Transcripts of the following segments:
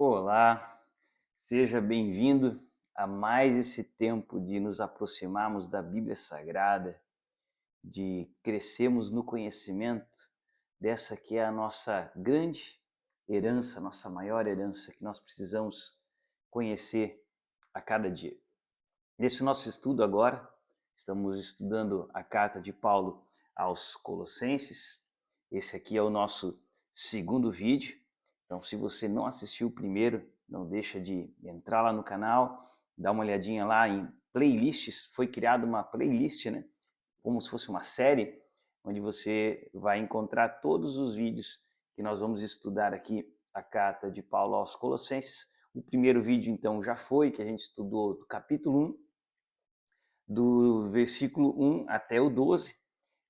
Olá, seja bem-vindo a mais esse tempo de nos aproximarmos da Bíblia Sagrada, de crescermos no conhecimento dessa que é a nossa grande herança, nossa maior herança, que nós precisamos conhecer a cada dia. Nesse nosso estudo agora, estamos estudando a carta de Paulo aos Colossenses. Esse aqui é o nosso segundo vídeo. Então, se você não assistiu o primeiro, não deixa de entrar lá no canal, dar uma olhadinha lá em playlists. Foi criada uma playlist, né? Como se fosse uma série, onde você vai encontrar todos os vídeos que nós vamos estudar aqui a carta de Paulo aos Colossenses. O primeiro vídeo, então, já foi, que a gente estudou do capítulo 1, do versículo 1 até o 12.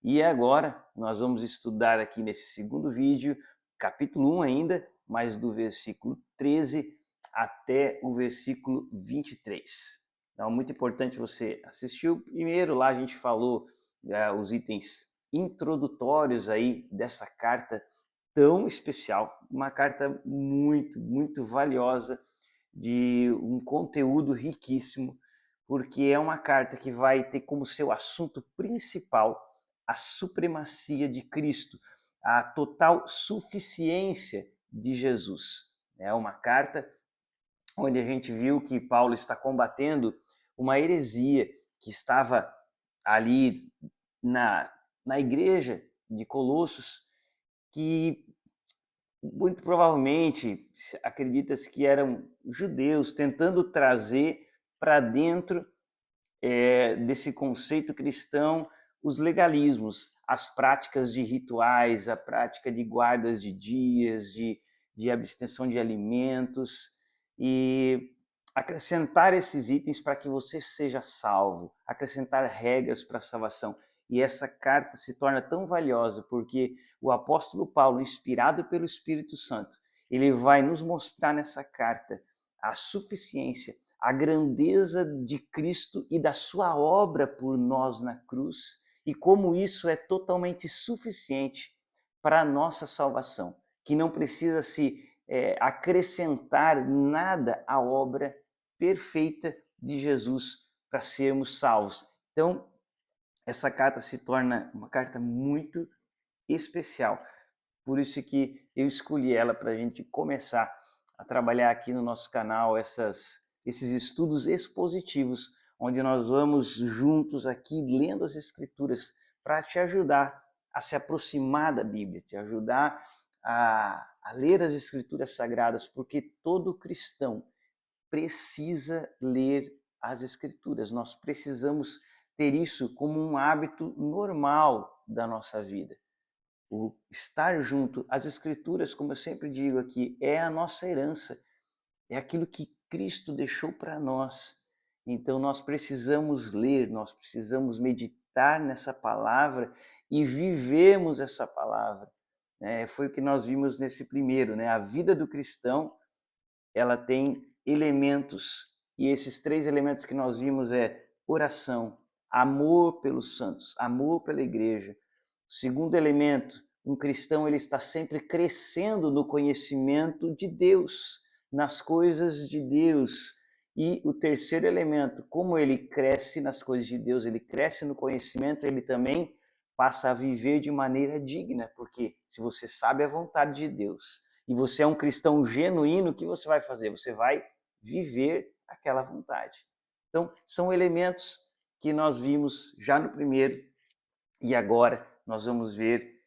E agora nós vamos estudar aqui nesse segundo vídeo, capítulo 1 ainda, mas do versículo 13 até o versículo 23. Então, muito importante você assistir o primeiro. Lá a gente falou os itens introdutórios aí dessa carta tão especial, uma carta muito valiosa, de um conteúdo riquíssimo, porque é uma carta que vai ter como seu assunto principal a supremacia de Cristo, a total suficiência de Jesus. É uma carta onde a gente viu que Paulo está combatendo uma heresia que estava ali na igreja de Colossos, que muito provavelmente acredita-se que eram judeus tentando trazer para dentro desse conceito cristão os legalismos, as práticas de rituais, a prática de guardas de dias, de abstenção de alimentos, e acrescentar esses itens para que você seja salvo, acrescentar regras para a salvação. E essa carta se torna tão valiosa porque o apóstolo Paulo, inspirado pelo Espírito Santo, ele vai nos mostrar nessa carta a suficiência, a grandeza de Cristo e da sua obra por nós na cruz, e como isso é totalmente suficiente para a nossa salvação, que não precisa se acrescentar nada à obra perfeita de Jesus para sermos salvos. Então, essa carta se torna uma carta muito especial. Por isso que eu escolhi ela para a gente começar a trabalhar aqui no nosso canal esses estudos expositivos, onde nós vamos juntos aqui lendo as Escrituras para te ajudar a se aproximar da Bíblia, te ajudar a ler as Escrituras Sagradas, porque todo cristão precisa ler as Escrituras. Nós precisamos ter isso como um hábito normal da nossa vida. O estar junto às Escrituras, como eu sempre digo aqui, é a nossa herança, é aquilo que Cristo deixou para nós. Então nós precisamos ler, nós precisamos meditar nessa palavra e vivemos essa palavra. Foi o que nós vimos nesse primeiro, né? A vida do cristão, ela tem elementos, e esses três elementos que nós vimos é oração, amor pelos santos, amor pela igreja. O segundo elemento, um cristão ele está sempre crescendo no conhecimento de Deus, nas coisas de Deus. E o terceiro elemento, como ele cresce nas coisas de Deus, ele cresce no conhecimento, ele também passa a viver de maneira digna, porque se você sabe a vontade de Deus e você é um cristão genuíno, o que você vai fazer? Você vai viver aquela vontade. Então, são elementos que nós vimos já no primeiro, e agora nós vamos ver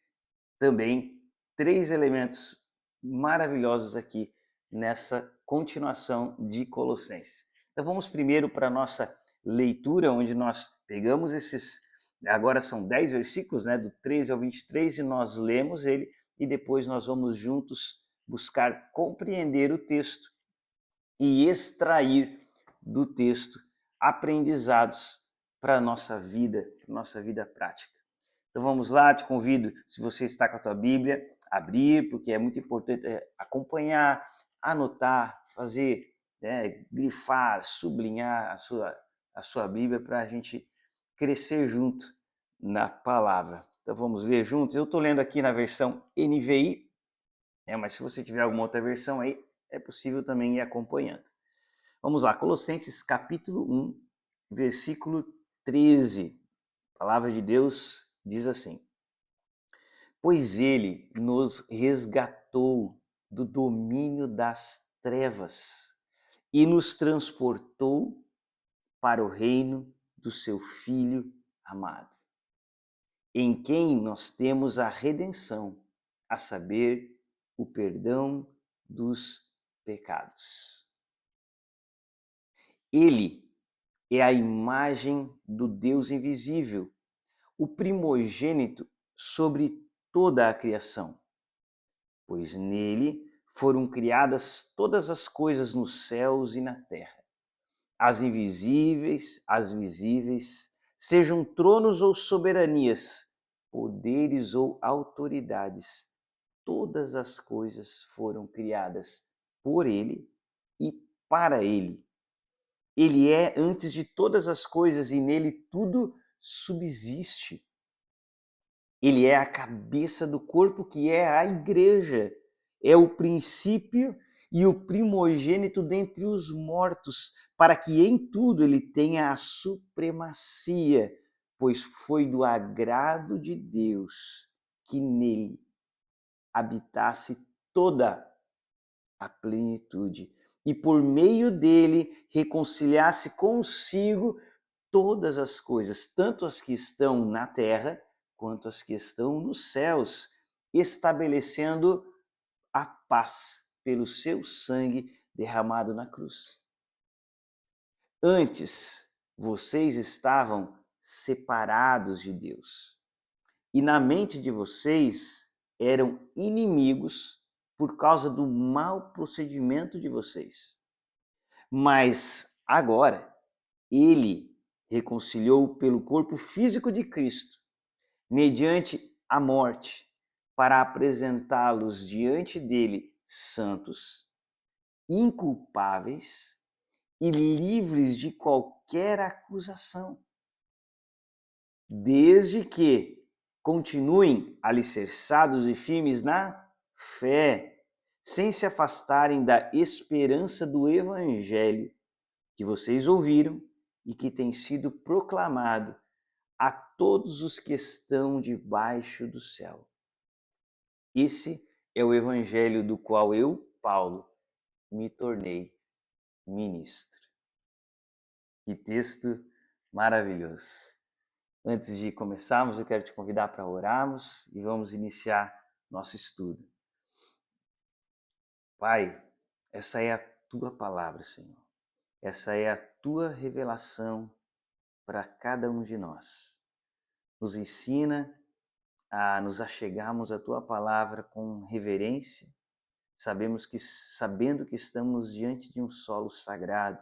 também três elementos maravilhosos aqui nessa continuação de Colossenses. Então vamos primeiro para a nossa leitura, onde nós pegamos agora são 10 versículos, né, do 13 ao 23, e nós lemos ele, e depois nós vamos juntos buscar compreender o texto e extrair do texto aprendizados para a nossa vida prática. Então vamos lá, te convido, se você está com a tua Bíblia, abrir, porque é muito importante acompanhar, anotar, fazer, grifar, sublinhar a sua Bíblia para a gente crescer junto na palavra. Então vamos ler juntos. Eu estou lendo aqui na versão NVI, mas se você tiver alguma outra versão aí, é possível também ir acompanhando. Vamos lá, Colossenses capítulo 1, versículo 13. A palavra de Deus diz assim: pois ele nos resgatou do domínio das trevas e nos transportou para o reino do seu Filho amado, em quem nós temos a redenção, a saber, o perdão dos pecados. Ele é a imagem do Deus invisível, o primogênito sobre toda a criação, pois nele foram criadas todas as coisas nos céus e na terra, as invisíveis, as visíveis, sejam tronos ou soberanias, poderes ou autoridades, todas as coisas foram criadas por ele e para ele. Ele é antes de todas as coisas e nele tudo subsiste. Ele é a cabeça do corpo que é a igreja. É o princípio e o primogênito dentre os mortos, para que em tudo ele tenha a supremacia, pois foi do agrado de Deus que nele habitasse toda a plenitude e por meio dele reconciliasse consigo todas as coisas, tanto as que estão na terra quanto as que estão nos céus, estabelecendo a paz pelo seu sangue derramado na cruz. Antes, vocês estavam separados de Deus, e na mente de vocês eram inimigos por causa do mau procedimento de vocês. Mas agora, ele reconciliou pelo corpo físico de Cristo, mediante a morte, para apresentá-los diante dele santos, inculpáveis e livres de qualquer acusação, desde que continuem alicerçados e firmes na fé, sem se afastarem da esperança do Evangelho que vocês ouviram e que tem sido proclamado a todos os que estão debaixo do céu. Esse é o Evangelho do qual eu, Paulo, me tornei ministro. Que texto maravilhoso! Antes de começarmos, eu quero te convidar para orarmos e vamos iniciar nosso estudo. Pai, essa é a tua palavra, Senhor. Essa é a tua revelação para cada um de nós. Nos ensina a nos achegarmos à tua palavra com reverência, sabendo que estamos diante de um solo sagrado.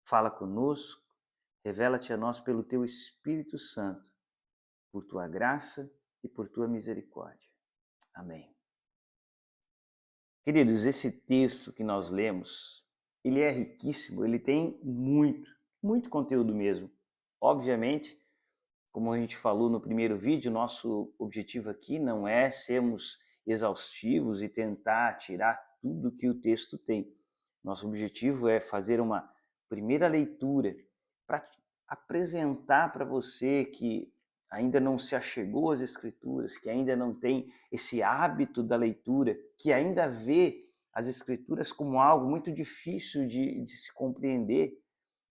Fala conosco, revela-te a nós pelo teu Espírito Santo, por tua graça e por tua misericórdia. Amém. Queridos, esse texto que nós lemos, ele é riquíssimo, ele tem muito conteúdo mesmo. Obviamente, como a gente falou no primeiro vídeo, nosso objetivo aqui não é sermos exaustivos e tentar tirar tudo que o texto tem. Nosso objetivo é fazer uma primeira leitura para apresentar para você que ainda não se achegou às Escrituras, que ainda não tem esse hábito da leitura, que ainda vê as Escrituras como algo muito difícil de se compreender.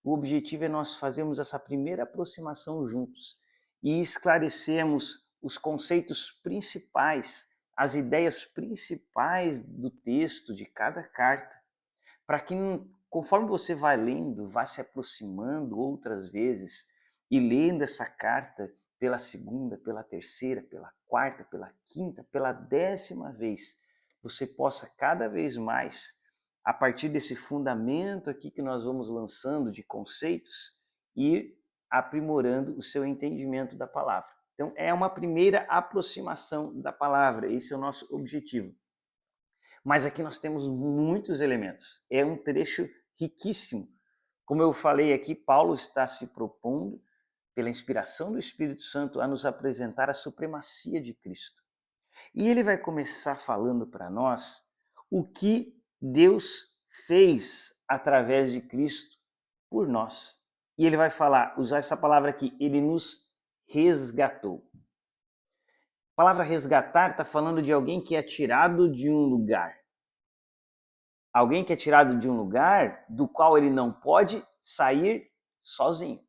O objetivo é nós fazermos essa primeira aproximação juntos e esclarecermos os conceitos principais, as ideias principais do texto de cada carta, para que conforme você vai lendo, vai se aproximando outras vezes e lendo essa carta pela segunda, pela terceira, pela quarta, pela quinta, pela 10ª vez, você possa cada vez mais, a partir desse fundamento aqui que nós vamos lançando de conceitos, ir aprimorando o seu entendimento da palavra. Então, é uma primeira aproximação da palavra, esse é o nosso objetivo. Mas aqui nós temos muitos elementos, é um trecho riquíssimo. Como eu falei aqui, Paulo está se propondo, pela inspiração do Espírito Santo, a nos apresentar a supremacia de Cristo. E ele vai começar falando para nós o que Deus fez através de Cristo por nós. E ele vai usar essa palavra aqui, ele nos resgatou. A palavra resgatar está falando de alguém que é tirado de um lugar. Alguém que é tirado de um lugar do qual ele não pode sair sozinho.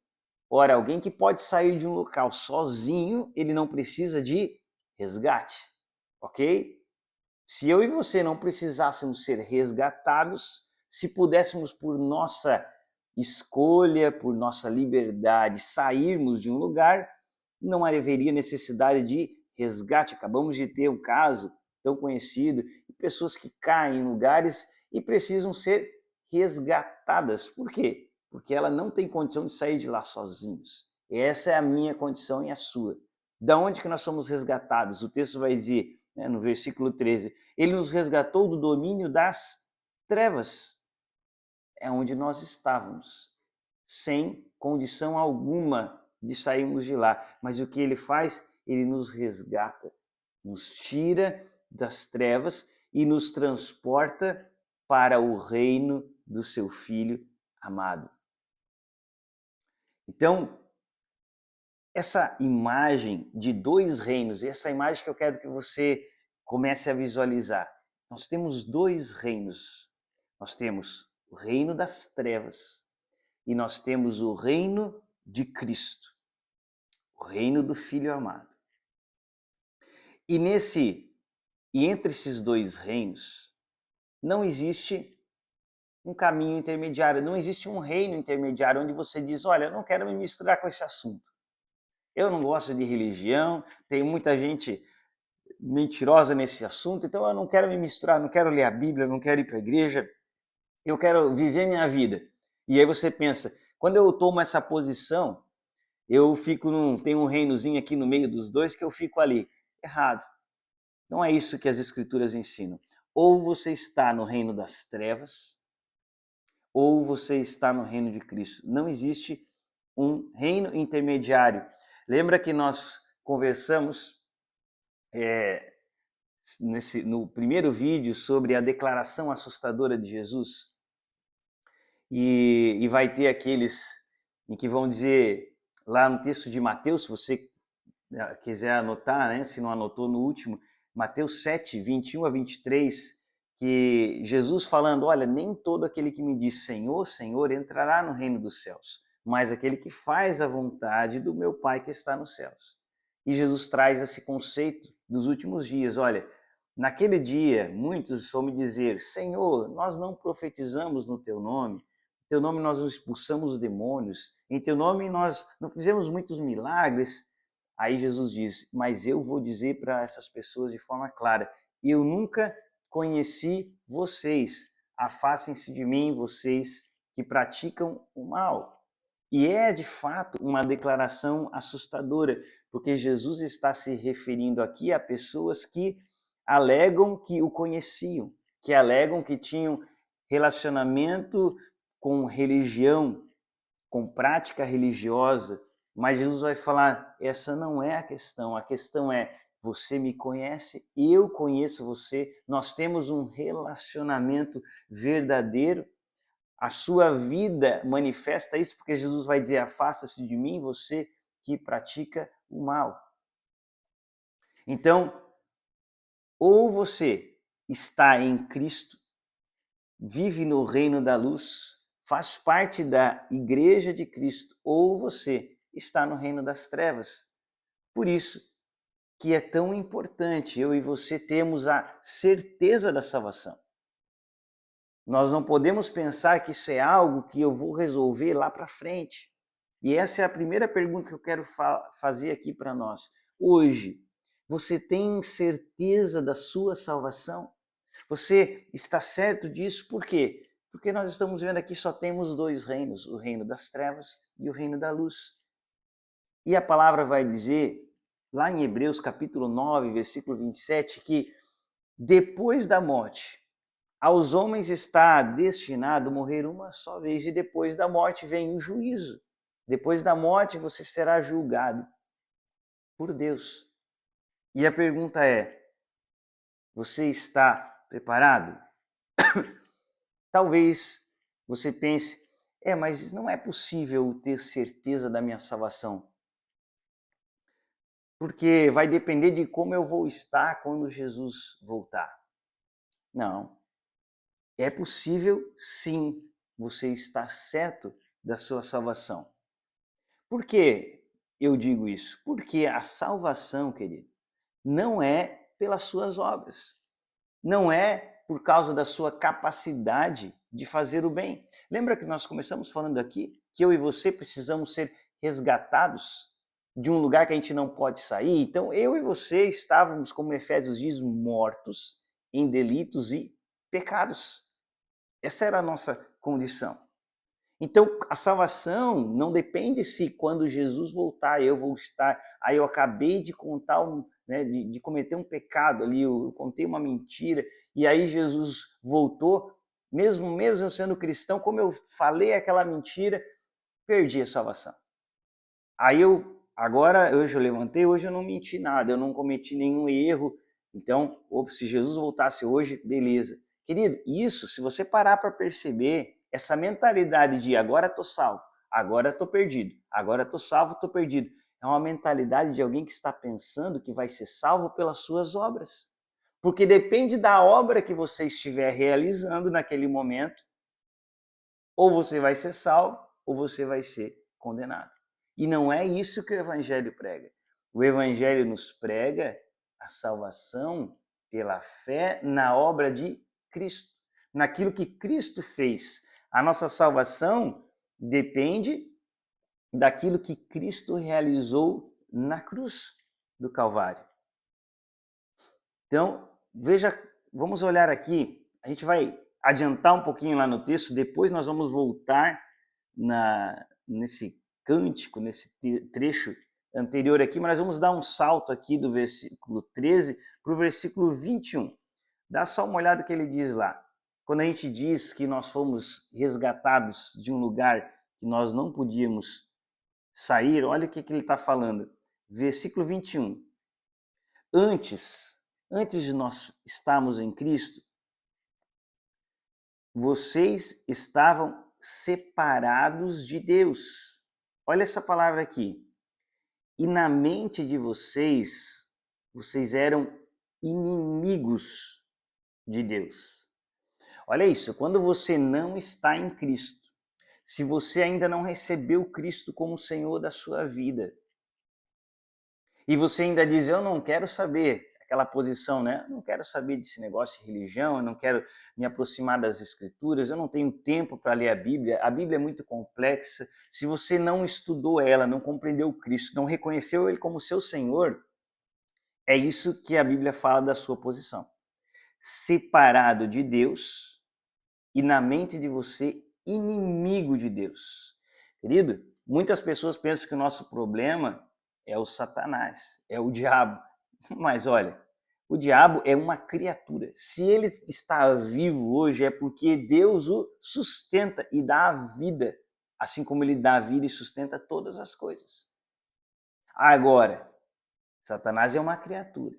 Ora, alguém que pode sair de um local sozinho, ele não precisa de resgate, ok? Se eu e você não precisássemos ser resgatados, se pudéssemos por nossa escolha, por nossa liberdade, sairmos de um lugar, não haveria necessidade de resgate. Acabamos de ter um caso tão conhecido de pessoas que caem em lugares e precisam ser resgatadas. Por quê? Porque ela não tem condição de sair de lá sozinhos. Essa é a minha condição e a sua. Da onde que nós somos resgatados? O texto vai dizer, no versículo 13, ele nos resgatou do domínio das trevas. É onde nós estávamos, sem condição alguma de sairmos de lá. Mas o que ele faz? Ele nos resgata, nos tira das trevas e nos transporta para o reino do seu Filho amado. Então, essa imagem de dois reinos, essa imagem que eu quero que você comece a visualizar. Nós temos dois reinos. Nós temos o reino das trevas e nós temos o reino de Cristo, o reino do Filho amado. E entre esses dois reinos não existe um caminho intermediário, não existe um reino intermediário onde você diz, olha, eu não quero me misturar com esse assunto. Eu não gosto de religião, tem muita gente mentirosa nesse assunto, então eu não quero me misturar, não quero ler a Bíblia, não quero ir para a igreja, eu quero viver minha vida. E aí você pensa, quando eu tomo essa posição, tem um reinozinho aqui no meio dos dois que eu fico ali. Errado. Não é isso que as Escrituras ensinam. Ou você está no reino das trevas, ou você está no reino de Cristo. Não existe um reino intermediário. Lembra que nós conversamos no primeiro vídeo sobre a declaração assustadora de Jesus? E vai ter aqueles em que vão dizer, lá no texto de Mateus, se você quiser anotar, né, se não anotou no último, Mateus 7, 21 a 23, que Jesus falando, olha, nem todo aquele que me diz Senhor, Senhor, entrará no reino dos céus, mas aquele que faz a vontade do meu Pai que está nos céus. E Jesus traz esse conceito dos últimos dias, olha, naquele dia muitos vão me dizer, Senhor, nós não profetizamos no teu nome, em teu nome nós expulsamos os demônios, em teu nome nós não fizemos muitos milagres. Aí Jesus diz, mas eu vou dizer para essas pessoas de forma clara, eu nunca conheci vocês, afastem-se de mim, vocês que praticam o mal. E é de fato uma declaração assustadora, porque Jesus está se referindo aqui a pessoas que alegam que o conheciam, que alegam que tinham relacionamento com religião, com prática religiosa, mas Jesus vai falar, essa não é a questão é, você me conhece, eu conheço você, nós temos um relacionamento verdadeiro, a sua vida manifesta isso, porque Jesus vai dizer, afasta-se de mim, você que pratica o mal. Então, ou você está em Cristo, vive no reino da luz, faz parte da igreja de Cristo, ou você está no reino das trevas. Por isso que é tão importante eu e você termos a certeza da salvação. Nós não podemos pensar que isso é algo que eu vou resolver lá para frente. E essa é a primeira pergunta que eu quero fazer aqui para nós. Hoje, você tem certeza da sua salvação? Você está certo disso? Por quê? Porque nós estamos vendo aqui só temos dois reinos, o reino das trevas e o reino da luz. E a palavra vai dizer, lá em Hebreus capítulo 9, versículo 27, que depois da morte, aos homens está destinado morrer uma só vez e depois da morte vem o juízo. Depois da morte você será julgado por Deus. E a pergunta é, você está preparado? Talvez você pense, mas não é possível ter certeza da minha salvação, porque vai depender de como eu vou estar quando Jesus voltar. Não, é possível sim você estar certo da sua salvação. Por que eu digo isso? Porque a salvação, querido, não é pelas suas obras, não é por causa da sua capacidade de fazer o bem. Lembra que nós começamos falando aqui que eu e você precisamos ser resgatados de um lugar que a gente não pode sair? Então, eu e você estávamos, como Efésios diz, mortos em delitos e pecados. Essa era a nossa condição. Então, a salvação não depende se quando Jesus voltar eu vou estar. Aí eu acabei de contar, de cometer um pecado ali, eu contei uma mentira, e aí Jesus voltou, mesmo eu sendo cristão, como eu falei aquela mentira, perdi a salvação. Aí hoje eu levantei, hoje eu não menti nada, eu não cometi nenhum erro. Então, se Jesus voltasse hoje, beleza. Querido, isso, se você parar para perceber, essa mentalidade de agora estou salvo, agora estou perdido, agora estou salvo, estou perdido, é uma mentalidade de alguém que está pensando que vai ser salvo pelas suas obras. Porque depende da obra que você estiver realizando naquele momento, ou você vai ser salvo, ou você vai ser condenado. E não é isso que o Evangelho prega. O Evangelho nos prega a salvação pela fé na obra de Cristo, naquilo que Cristo fez. A nossa salvação depende daquilo que Cristo realizou na cruz do Calvário. Então, veja, vamos olhar aqui, a gente vai adiantar um pouquinho lá no texto, depois nós vamos voltar nesse cântico, nesse trecho anterior aqui, mas nós vamos dar um salto aqui do versículo 13 para o versículo 21. Dá só uma olhada no que ele diz lá. Quando a gente diz que nós fomos resgatados de um lugar que nós não podíamos sair, olha o que ele está falando. Versículo 21. Antes de nós estarmos em Cristo, vocês estavam separados de Deus. Olha essa palavra aqui. E na mente de vocês, vocês eram inimigos de Deus. Olha isso, quando você não está em Cristo, se você ainda não recebeu Cristo como Senhor da sua vida, e você ainda diz, eu não quero saber, aquela posição, né? Eu não quero saber desse negócio de religião, eu não quero me aproximar das Escrituras, eu não tenho tempo para ler a Bíblia é muito complexa. Se você não estudou ela, não compreendeu Cristo, não reconheceu Ele como seu Senhor, é isso que a Bíblia fala da sua posição. Separado de Deus e na mente de você, inimigo de Deus. Querido, muitas pessoas pensam que o nosso problema é o Satanás, é o diabo. Mas olha, o diabo é uma criatura. Se ele está vivo hoje é porque Deus o sustenta e dá a vida, assim como ele dá a vida e sustenta todas as coisas. Agora, Satanás é uma criatura,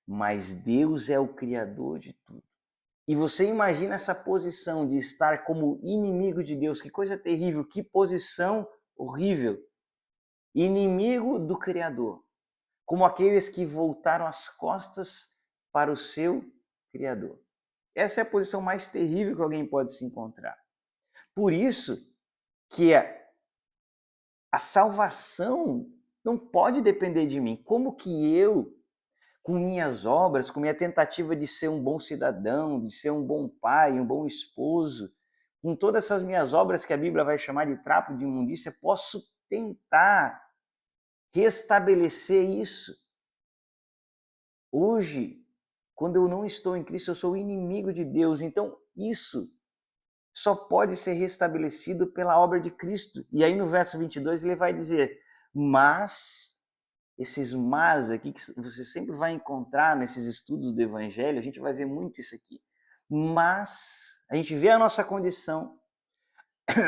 mas Deus é o criador de tudo. E você imagina essa posição de estar como inimigo de Deus, que coisa terrível, que posição horrível. Inimigo do Criador, como aqueles que voltaram as costas para o seu Criador. Essa é a posição mais terrível que alguém pode se encontrar. Por isso que a salvação não pode depender de mim. Como que eu, com minhas obras, com minha tentativa de ser um bom cidadão, de ser um bom pai, um bom esposo, com todas essas minhas obras que a Bíblia vai chamar de trapo de imundícia, posso tentar restabelecer isso? Hoje, quando eu não estou em Cristo, eu sou inimigo de Deus. Então, isso só pode ser restabelecido pela obra de Cristo. E aí no verso 22 ele vai dizer, mas, esses mas aqui que você sempre vai encontrar nesses estudos do Evangelho, a gente vai ver muito isso aqui. Mas, a gente vê a nossa condição,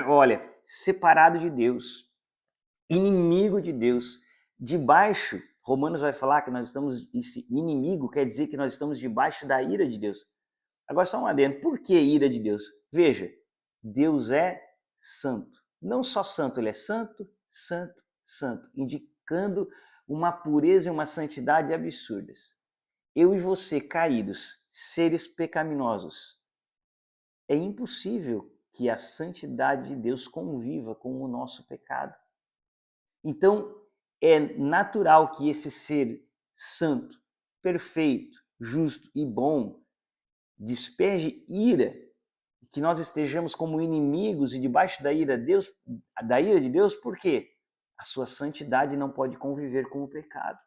olha, separado de Deus, inimigo de Deus, debaixo, Romanos vai falar que nós estamos, esse inimigo quer dizer que nós estamos debaixo da ira de Deus. Agora só um adendo. Por que ira de Deus? Veja, Deus é santo. Não só santo, ele é santo, santo, santo, indicando uma pureza e uma santidade absurdas. Eu e você, caídos, seres pecaminosos, é impossível que a santidade de Deus conviva com o nosso pecado. Então, é natural que esse ser santo, perfeito, justo e bom despeje ira, que nós estejamos como inimigos e debaixo da ira de Deus, por quê? A sua santidade não pode conviver com o pecado.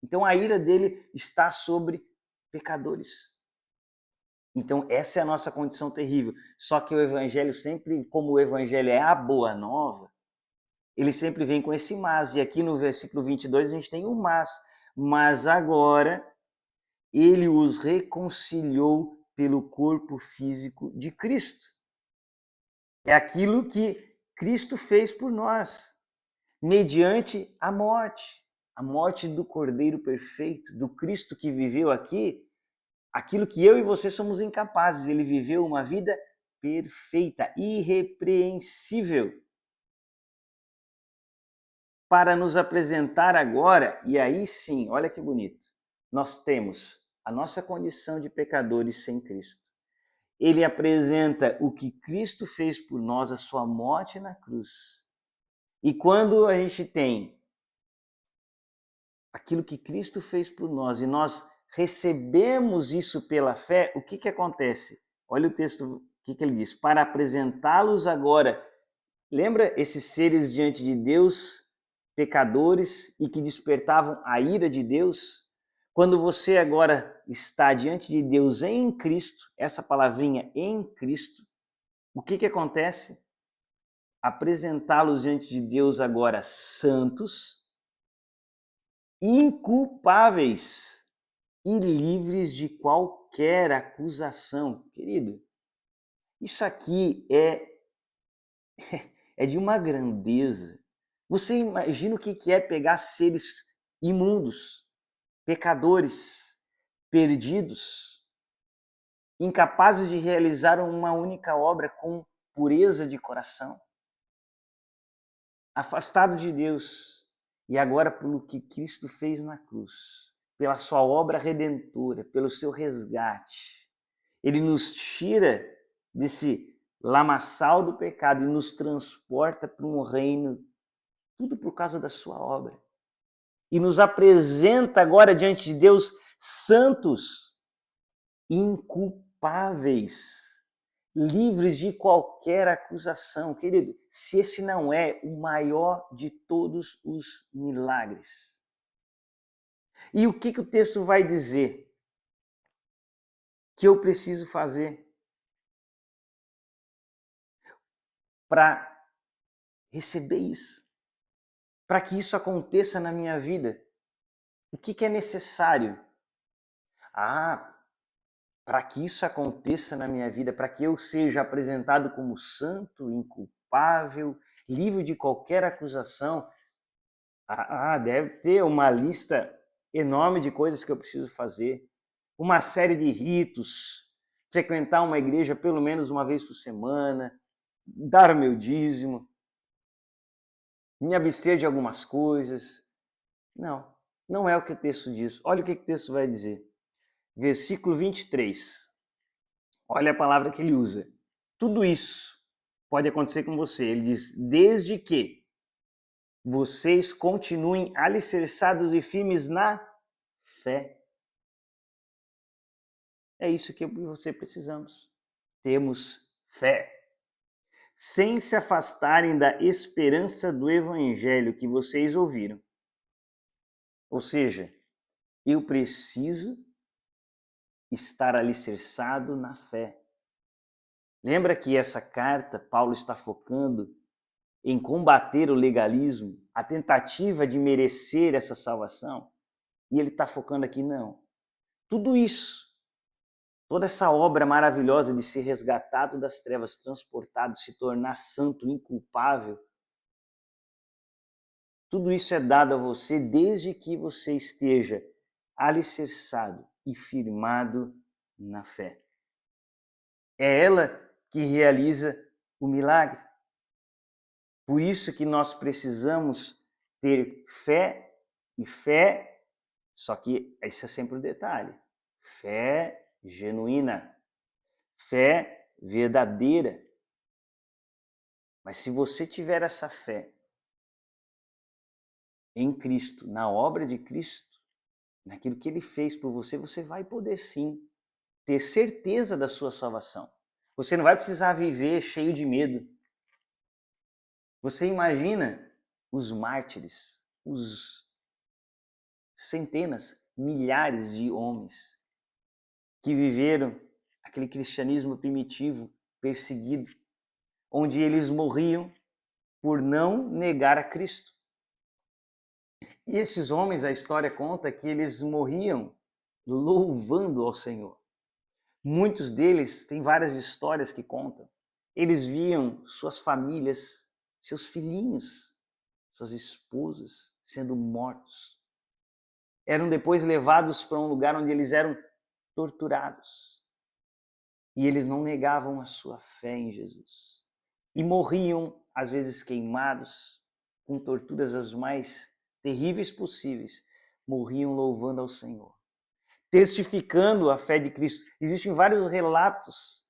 Então a ira dele está sobre pecadores. Então essa é a nossa condição terrível. Só que o evangelho sempre, como o evangelho é a boa nova, ele sempre vem com esse mas. E aqui no versículo 22 a gente tem um mas. Mas agora ele os reconciliou pelo corpo físico de Cristo. É aquilo que Cristo fez por nós, mediante a morte do Cordeiro perfeito, do Cristo que viveu aqui, aquilo que eu e você somos incapazes. Ele viveu uma vida perfeita, irrepreensível, para nos apresentar agora, e aí sim, olha que bonito, nós temos a nossa condição de pecadores sem Cristo. Ele apresenta o que Cristo fez por nós, a sua morte na cruz. E quando a gente tem aquilo que Cristo fez por nós e nós recebemos isso pela fé, o que acontece? Olha o texto, o que ele diz? Para apresentá-los agora. Lembra esses seres diante de Deus, pecadores e que despertavam a ira de Deus? Quando você agora está diante de Deus em Cristo, essa palavrinha em Cristo, o que acontece? Apresentá-los diante de Deus agora santos, inculpáveis e livres de qualquer acusação. Querido, isso aqui é de uma grandeza. Você imagina o que é pegar seres imundos, pecadores, perdidos, incapazes de realizar uma única obra com pureza de coração, afastado de Deus, e agora pelo que Cristo fez na cruz, pela sua obra redentora, pelo seu resgate, ele nos tira desse lamaçal do pecado e nos transporta para um reino, tudo por causa da sua obra. E nos apresenta agora diante de Deus santos, inculpáveis, livres de qualquer acusação. Querido, se esse não é o maior de todos os milagres. E o que o texto vai dizer que eu preciso fazer para receber isso? Para que isso aconteça na minha vida? O que é necessário? Para que isso aconteça na minha vida, para que eu seja apresentado como santo, inculpável, livre de qualquer acusação, deve ter uma lista enorme de coisas que eu preciso fazer, uma série de ritos, frequentar uma igreja pelo menos uma vez por semana, dar o meu dízimo, me abster de algumas coisas. Não, não é o que o texto diz. Olha o que o texto vai dizer. Versículo 23. Olha a palavra que ele usa. Tudo isso pode acontecer com você. Ele diz, desde que vocês continuem alicerçados e firmes na fé. É isso que eu e você precisamos. Temos fé. Sem se afastarem da esperança do evangelho que vocês ouviram. Ou seja, eu preciso estar alicerçado na fé. Lembra que essa carta, Paulo está focando em combater o legalismo, a tentativa de merecer essa salvação? E ele está focando aqui, não. Tudo isso, toda essa obra maravilhosa de ser resgatado das trevas, transportado, se tornar santo, inculpável, tudo isso é dado a você desde que você esteja alicerçado e firmado na fé. É ela que realiza o milagre. Por isso que nós precisamos ter fé e fé, só que esse é sempre o detalhe. Fé genuína, fé verdadeira. Mas se você tiver essa fé em Cristo, na obra de Cristo, naquilo que Ele fez por você, você vai poder sim ter certeza da sua salvação. Você não vai precisar viver cheio de medo. Você imagina os mártires, os centenas, milhares de homens que viveram aquele cristianismo primitivo, perseguido, onde eles morriam por não negar a Cristo. E esses homens, a história conta que eles morriam louvando ao Senhor. Muitos deles, tem várias histórias que contam, eles viam suas famílias, seus filhinhos, suas esposas sendo mortos. Eram depois levados para um lugar onde eles eram torturados. E eles não negavam a sua fé em Jesus. E morriam, às vezes queimados, com torturas as mais terríveis possíveis. Morriam louvando ao Senhor, testificando a fé de Cristo. Existem vários relatos.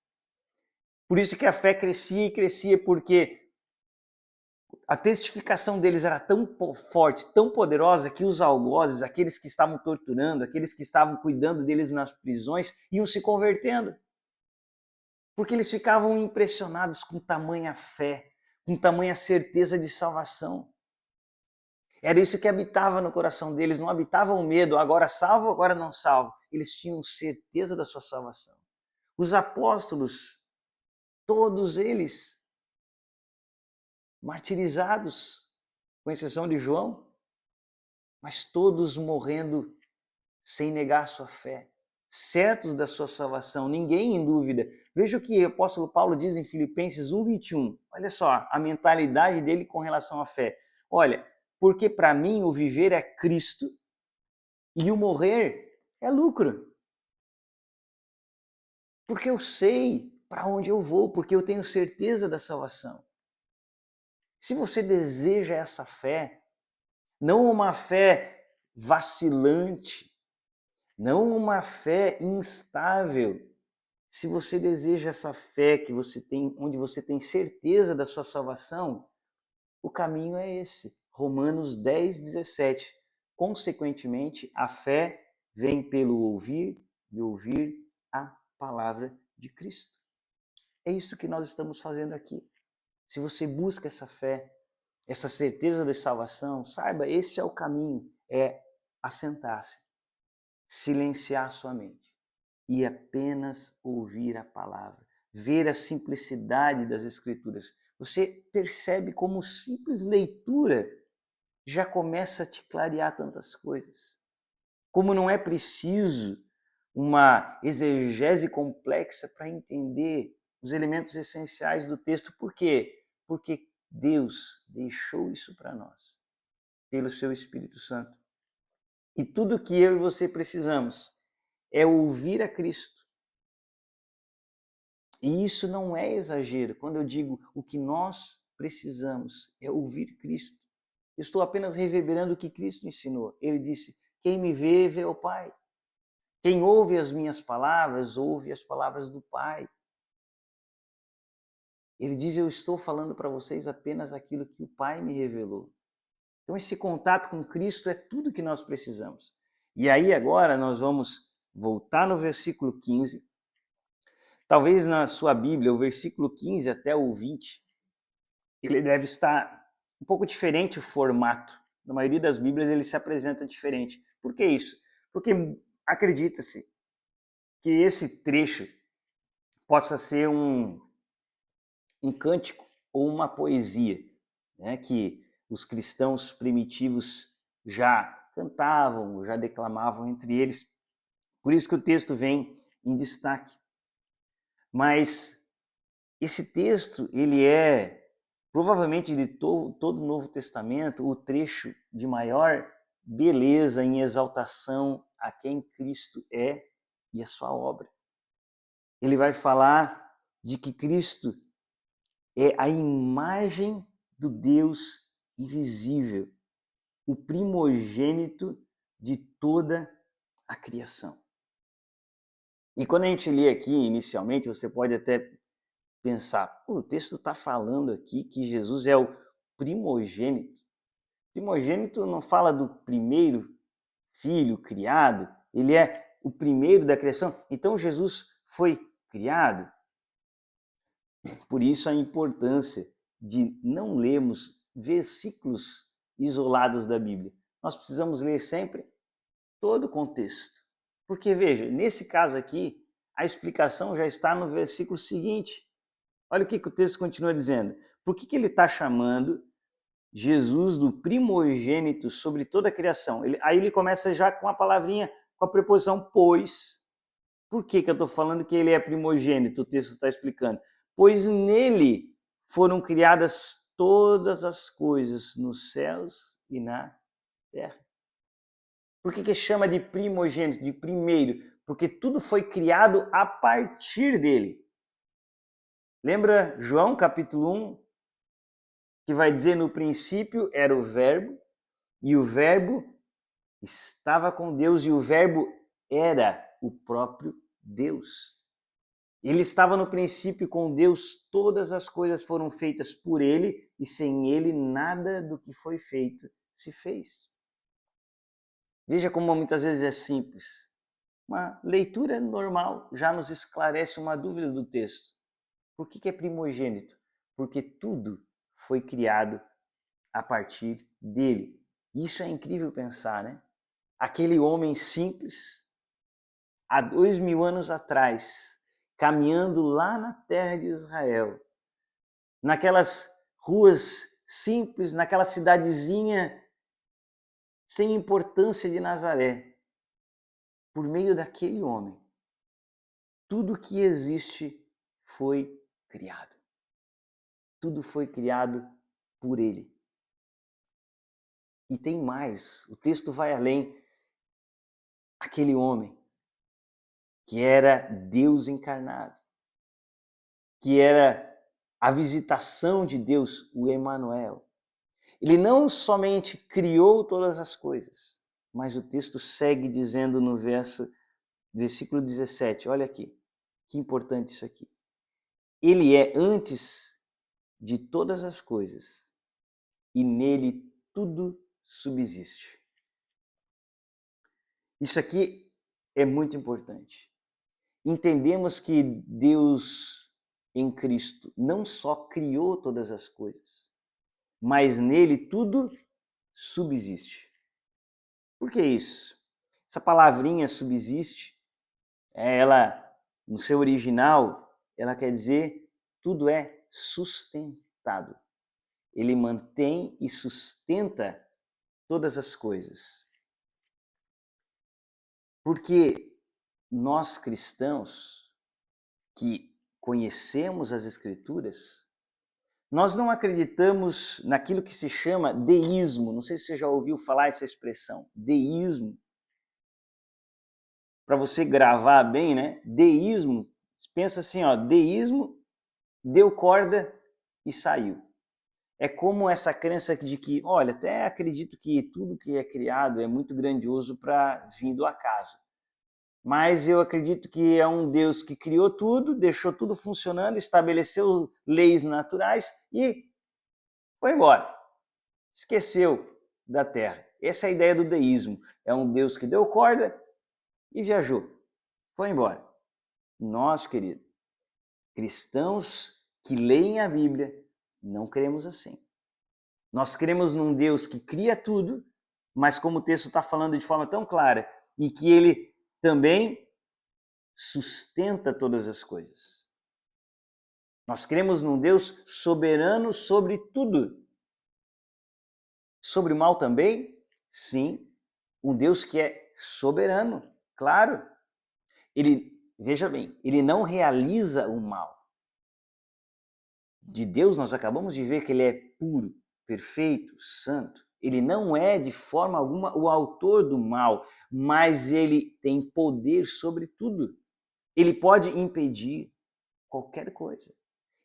Por isso que a fé crescia e crescia, porque a testificação deles era tão forte, tão poderosa, que os algozes, aqueles que estavam torturando, aqueles que estavam cuidando deles nas prisões, iam se convertendo. Porque eles ficavam impressionados com tamanha fé, com tamanha certeza de salvação. Era isso que habitava no coração deles, não habitava o medo, agora salvo, agora não salvo. Eles tinham certeza da sua salvação. Os apóstolos, todos eles martirizados, com exceção de João, mas todos morrendo sem negar sua fé, certos da sua salvação, ninguém em dúvida. Veja o que o apóstolo Paulo diz em Filipenses 1:21. Olha só a mentalidade dele com relação à fé. Olha, porque para mim o viver é Cristo e o morrer é lucro. Porque eu sei para onde eu vou, porque eu tenho certeza da salvação. Se você deseja essa fé, não uma fé vacilante, não uma fé instável. Se você deseja essa fé que você tem, onde você tem certeza da sua salvação, o caminho é esse. Romanos 10:17. Consequentemente, a fé vem pelo ouvir e ouvir a palavra de Cristo. É isso que nós estamos fazendo aqui. Se você busca essa fé, essa certeza de salvação, saiba, esse é o caminho, é assentar-se, silenciar sua mente e apenas ouvir a palavra, ver a simplicidade das Escrituras. Você percebe como simples leitura já começa a te clarear tantas coisas. Como não é preciso uma exegese complexa para entender os elementos essenciais do texto. Por quê? Porque Deus deixou isso para nós, pelo seu Espírito Santo. E tudo que eu e você precisamos é ouvir a Cristo. E isso não é exagero. Quando eu digo o que nós precisamos é ouvir Cristo. Eu estou apenas reverberando o que Cristo ensinou. Ele disse, quem me vê, vê o Pai. Quem ouve as minhas palavras, ouve as palavras do Pai. Ele diz, eu estou falando para vocês apenas aquilo que o Pai me revelou. Então esse contato com Cristo é tudo que nós precisamos. E aí agora nós vamos voltar no versículo 15. Talvez na sua Bíblia, o versículo 15 até o 20, ele deve estar um pouco diferente o formato. Na maioria das Bíblias ele se apresenta diferente. Por que isso? Porque acredita-se que esse trecho possa ser um cântico ou uma poesia, né, que os cristãos primitivos já cantavam, já declamavam entre eles. Por isso que o texto vem em destaque. Mas esse texto, ele é, provavelmente de todo o Novo Testamento, o trecho de maior beleza em exaltação a quem Cristo é e a sua obra. Ele vai falar de que Cristo é a imagem do Deus invisível, o primogênito de toda a criação. E quando a gente lê aqui inicialmente, você pode até pensar, o texto está falando aqui que Jesus é o primogênito. Primogênito não fala do primeiro filho criado, ele é o primeiro da criação. Então Jesus foi criado. Por isso a importância de não lermos versículos isolados da Bíblia. Nós precisamos ler sempre todo o contexto. Porque, veja, nesse caso aqui, a explicação já está no versículo seguinte. Olha o que o texto continua dizendo. Por que ele está chamando Jesus do primogênito sobre toda a criação? Aí ele começa já com a palavrinha, com a preposição pois. Por que eu estou falando que ele é primogênito? O texto está explicando. Pois nele foram criadas todas as coisas nos céus e na terra. Por que chama de primogênito, de primeiro? Porque tudo foi criado a partir dele. Lembra João capítulo 1, que vai dizer no princípio era o verbo, e o verbo estava com Deus, e o verbo era o próprio Deus. Ele estava no princípio com Deus, todas as coisas foram feitas por ele, e sem ele nada do que foi feito se fez. Veja como muitas vezes é simples. Uma leitura normal já nos esclarece uma dúvida do texto. Por que é primogênito? Porque tudo foi criado a partir dele. Isso é incrível pensar, né? Aquele homem simples, há 2000 anos atrás, caminhando lá na terra de Israel, naquelas ruas simples, naquela cidadezinha sem importância de Nazaré, por meio daquele homem, tudo que existe foi criado. Tudo foi criado por ele. E tem mais, o texto vai além. Aquele homem que era Deus encarnado, que era a visitação de Deus, o Emanuel. Ele não somente criou todas as coisas, mas o texto segue dizendo no versículo 17, olha aqui, que importante isso aqui. Ele é antes de todas as coisas e nele tudo subsiste. Isso aqui é muito importante. Entendemos que Deus em Cristo não só criou todas as coisas, mas nele tudo subsiste. Por que isso? Essa palavrinha subsiste, ela no seu original, ela quer dizer tudo é sustentado. Ele mantém e sustenta todas as coisas. Porque nós cristãos que conhecemos as Escrituras, nós não acreditamos naquilo que se chama deísmo. Não sei se você já ouviu falar essa expressão, deísmo. Para você gravar bem, né? Deísmo, pensa assim, ó, deísmo, deu corda e saiu. É como essa crença de que, olha, até acredito que tudo que é criado é muito grandioso para vir do acaso. Mas eu acredito que é um Deus que criou tudo, deixou tudo funcionando, estabeleceu leis naturais e foi embora. Esqueceu da terra. Essa é a ideia do deísmo. É um Deus que deu corda e viajou. Foi embora. Nós, querido, cristãos que leem a Bíblia, não cremos assim. Nós cremos num Deus que cria tudo, mas como o texto está falando de forma tão clara, e que ele também sustenta todas as coisas. Nós cremos num Deus soberano sobre tudo. Sobre o mal também? Sim. Um Deus que é soberano, claro. Ele, veja bem, ele não realiza o mal. De Deus nós acabamos de ver que ele é puro, perfeito, santo. Ele não é de forma alguma o autor do mal, mas ele tem poder sobre tudo. Ele pode impedir, qualquer coisa.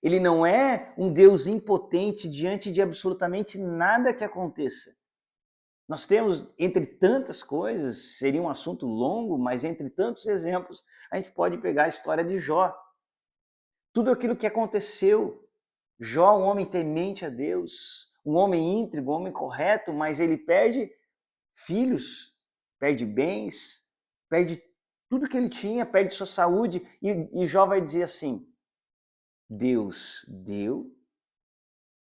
Ele não é um Deus impotente diante de absolutamente nada que aconteça. Nós temos, entre tantas coisas, seria um assunto longo, mas entre tantos exemplos, a gente pode pegar a história de Jó. Tudo aquilo que aconteceu. Jó, um homem temente a Deus, um homem íntegro, um homem correto, mas ele perde filhos, perde bens, perde tudo que ele tinha, perde sua saúde. E Jó vai dizer assim: Deus deu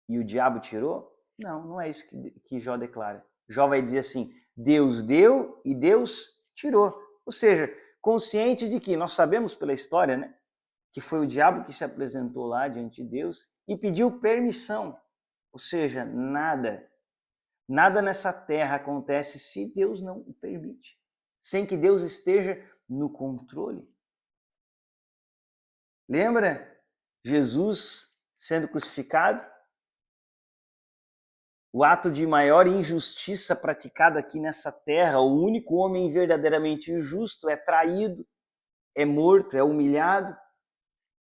e o diabo tirou? Não, não é isso que Jó declara. Jó vai dizer assim: Deus deu e Deus tirou. Ou seja, consciente de que nós sabemos pela história, né, que foi o diabo que se apresentou lá diante de Deus e pediu permissão. Ou seja, nada nessa terra acontece se Deus não o permite, sem que Deus esteja no controle. Lembra Jesus sendo crucificado? O ato de maior injustiça praticada aqui nessa terra, o único homem verdadeiramente injusto é traído, é morto, é humilhado.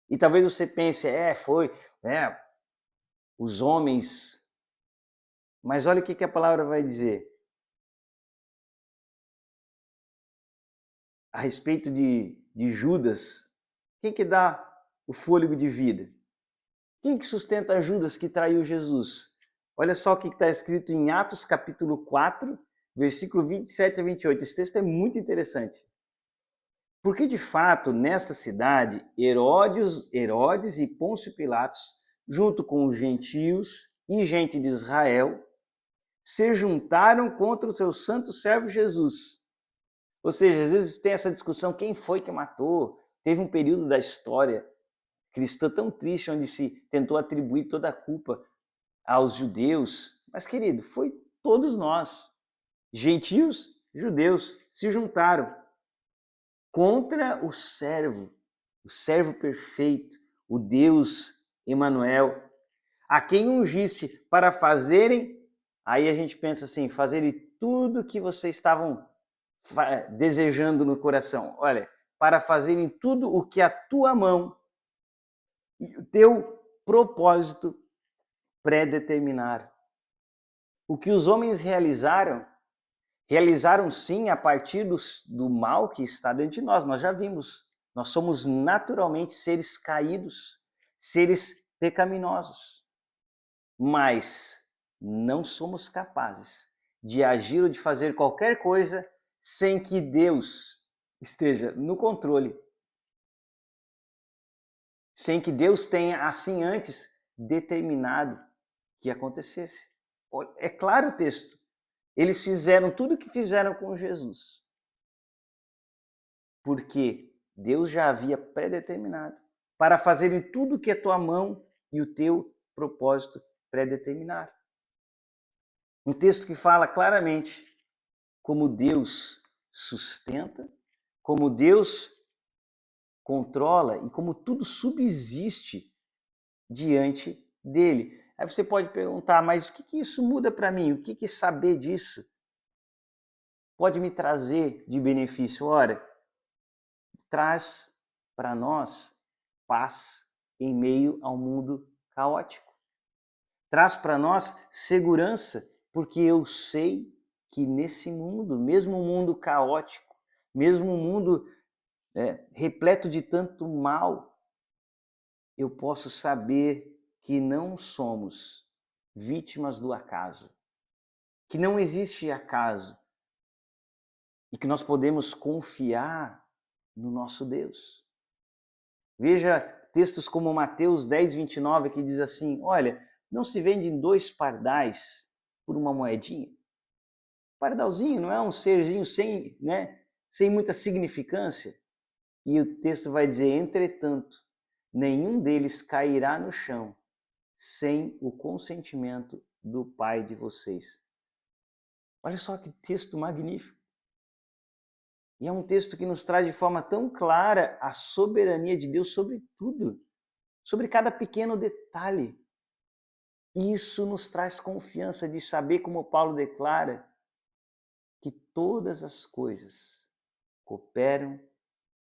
E talvez você pense, foi, os homens. Mas olha o que a palavra vai dizer a respeito de Judas. Quem que dá o fôlego de vida? Quem que sustenta Judas que traiu Jesus? Olha só o que está escrito em Atos capítulo 4, versículo 27 a 28. Esse texto é muito interessante. Porque, de fato, nessa cidade, Herodes e Pôncio Pilatos, junto com os gentios e gente de Israel, se juntaram contra o seu santo servo Jesus. Ou seja, às vezes tem essa discussão, quem foi que matou? Teve um período da história cristã tão triste, onde se tentou atribuir toda a culpa aos judeus. Mas, querido, foi todos nós, gentios, judeus, se juntaram contra o servo perfeito, o Deus Emanuel, a quem ungiste para fazerem, aí a gente pensa assim, fazerem tudo que vocês estavam desejando no coração. Olha, para fazerem tudo o que a tua mão e o teu propósito pré-determinaram. O que os homens realizaram sim a partir do mal que está dentro de nós. Nós já vimos. Nós somos naturalmente seres caídos, seres pecaminosos. Mas não somos capazes de agir ou de fazer qualquer coisa sem que Deus esteja no controle. Sem que Deus tenha, assim antes, determinado que acontecesse. É claro o texto. Eles fizeram tudo o que fizeram com Jesus. Porque Deus já havia predeterminado para fazerem tudo o que a tua mão e o teu propósito predeterminaram. Um texto que fala claramente como Deus sustenta, como Deus controla e como tudo subsiste diante dele. Aí você pode perguntar, mas o que isso muda para mim? O que saber disso pode me trazer de benefício? Ora, traz para nós paz em meio ao mundo caótico. Traz para nós segurança, porque eu sei que nesse mundo, mesmo um mundo caótico, mesmo um mundo repleto de tanto mal, eu posso saber que não somos vítimas do acaso, que não existe acaso e que nós podemos confiar no nosso Deus. Veja textos como Mateus 10, 29, que diz assim, olha, não se vendem 2 pardais por uma moedinha? Pardalzinho não é um serzinho sem muita significância? E o texto vai dizer, entretanto, nenhum deles cairá no chão sem o consentimento do Pai de vocês. Olha só que texto magnífico. E é um texto que nos traz de forma tão clara a soberania de Deus sobre tudo, sobre cada pequeno detalhe. Isso nos traz confiança de saber, como Paulo declara, que todas as coisas cooperam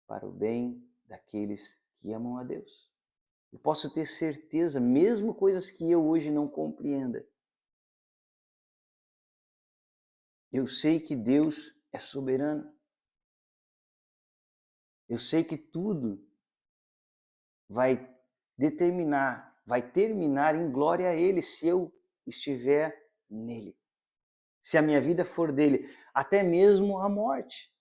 para o bem daqueles que amam a Deus. Eu posso ter certeza, mesmo coisas que eu hoje não compreenda. Eu sei que Deus é soberano. Eu sei que tudo vai terminar em glória a Ele se eu estiver nele. Se a minha vida for dele, até mesmo a morte.